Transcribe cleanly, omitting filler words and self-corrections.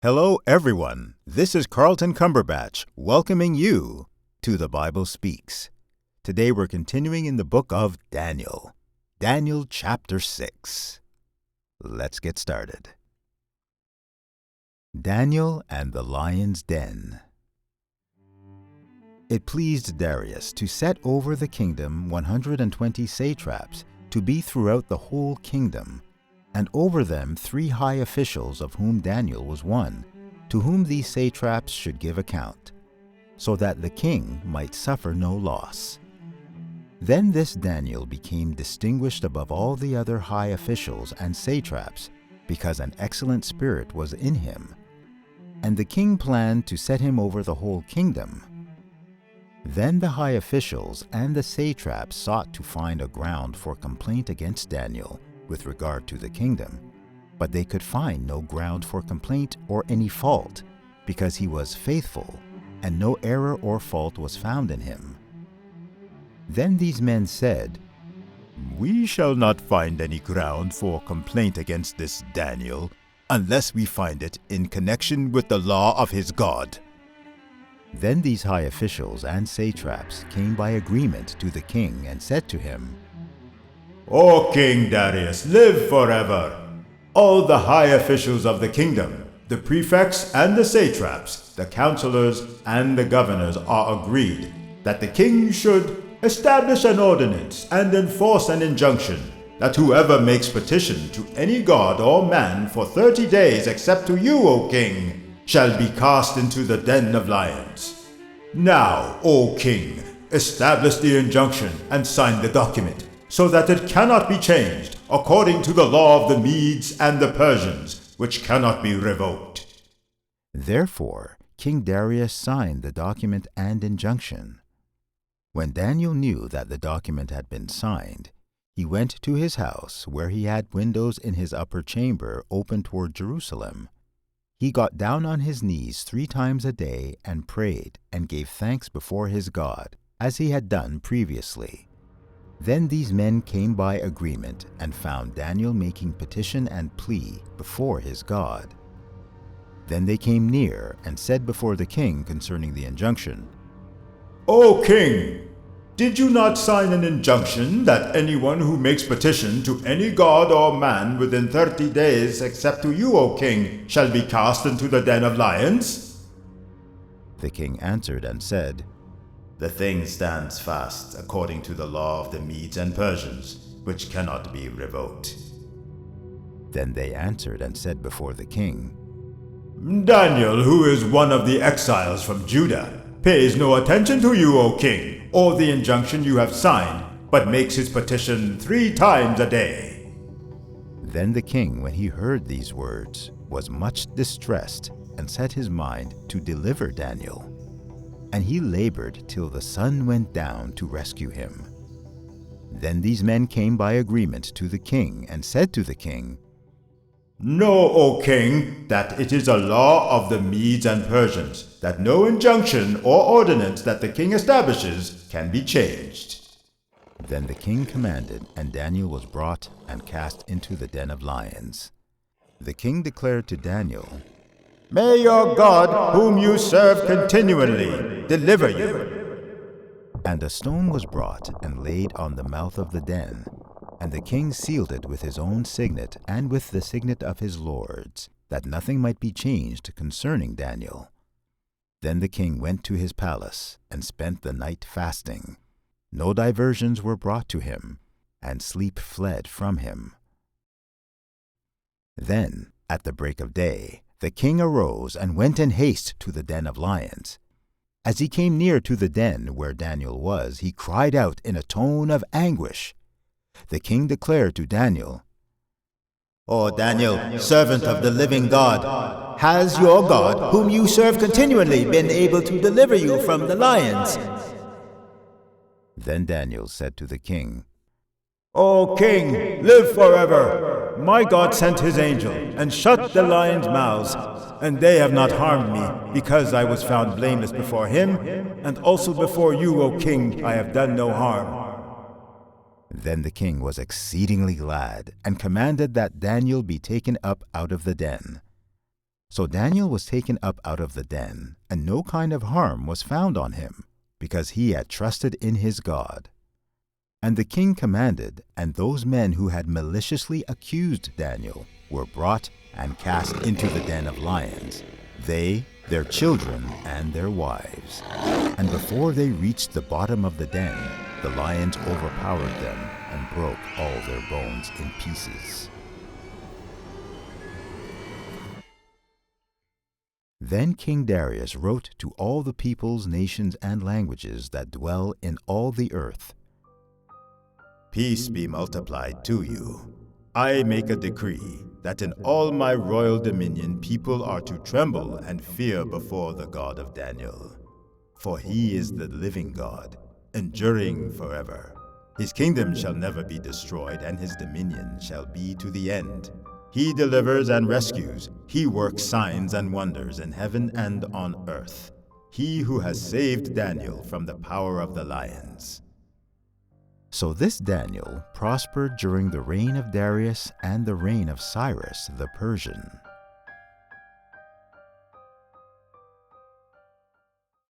Hello, everyone. This is Carleton welcoming you to The Bible Speaks. Today we're continuing in the book of Daniel. Daniel chapter 6. Let's get started. Daniel and the Lion's Den. It pleased Darius to set over the kingdom 120 satraps to be throughout the whole kingdom, and over them 3 high officials, of whom Daniel was one, to whom these satraps should give account, so that the king might suffer no loss. Then this Daniel became distinguished above all the other high officials and satraps, because an excellent spirit was in him, and the king planned to set him over the whole kingdom. Then the high officials and the satraps sought to find a ground for complaint against Daniel with regard to the kingdom, but they could find no ground for complaint or any fault, because he was faithful, and no error or fault was found in him. Then these men said, "We shall not find any ground for complaint against this Daniel, unless we find it in connection with the law of his God." Then these high officials and satraps came by agreement to the king and said to him, "O King Darius, live forever! All the high officials of the kingdom, the prefects and the satraps, the counselors and the governors are agreed that the king should establish an ordinance and enforce an injunction that whoever makes petition to any god or man for 30 days except to you, O king, shall be cast into the den of lions. Now, O king, establish the injunction and sign the document, so that it cannot be changed, according to the law of the Medes and the Persians, which cannot be revoked." Therefore King Darius signed the document and injunction. When Daniel knew that the document had been signed, he went to his house, where he had windows in his upper chamber open toward Jerusalem. He got down on his knees 3 times a day and prayed and gave thanks before his God, as he had done previously. Then these men came by agreement and found Daniel making petition and plea before his God. Then they came near and said before the king concerning the injunction, "O king, did you not sign an injunction that anyone who makes petition to any god or man within 30 days except to you, O king, shall be cast into the den of lions?" The king answered and said, "The thing stands fast according to the law of the Medes and Persians, which cannot be revoked." Then they answered and said before the king, "Daniel, who is one of the exiles from Judah, pays no attention to you, O king, or the injunction you have signed, but makes his petition 3 times a day." Then the king, when he heard these words, was much distressed, and set his mind to deliver Daniel. And he labored till the sun went down to rescue him. Then these men came by agreement to the king and said to the king, "Know, O king, that it is a law of the Medes and Persians, that no injunction or ordinance that the king establishes can be changed." Then the king commanded, and Daniel was brought and cast into the den of lions. The king declared to Daniel, "May your God, whom you serve continually, deliver you." And a stone was brought and laid on the mouth of the den, and the king sealed it with his own signet and with the signet of his lords, that nothing might be changed concerning Daniel. Then the king went to his palace and spent the night fasting. No diversions were brought to him, and sleep fled from him. Then, at the break of day, the king arose and went in haste to the den of lions. As he came near to the den where Daniel was, he cried out in a tone of anguish. The king declared to Daniel, "O Daniel, servant of the living God, has your God, whom you serve continually, been able to deliver you from the lions?" Then Daniel said to the king, "O king, live forever! My God sent his angel and shut the lions' mouths, and they have not harmed me, because I was found blameless before him, and also before you, O king, I have done no harm." Then the king was exceedingly glad, and commanded that Daniel be taken up out of the den. So Daniel was taken up out of the den, and no kind of harm was found on him, because he had trusted in his God. And the king commanded, and those men who had maliciously accused Daniel were brought and cast into the den of lions, they, their children, and their wives. And before they reached the bottom of the den, the lions overpowered them and broke all their bones in pieces. Then King Darius wrote to all the peoples, nations, and languages that dwell in all the earth, Peace be multiplied to you. I make a decree that in all my royal dominion people are to tremble and fear before the God of Daniel. For he is the living God, enduring forever. His kingdom shall never be destroyed, and his dominion shall be to the end. He delivers and rescues. He works signs and wonders in heaven and on earth. He who has saved Daniel from the power of the lions. So this Daniel prospered during the reign of Darius and the reign of Cyrus the Persian.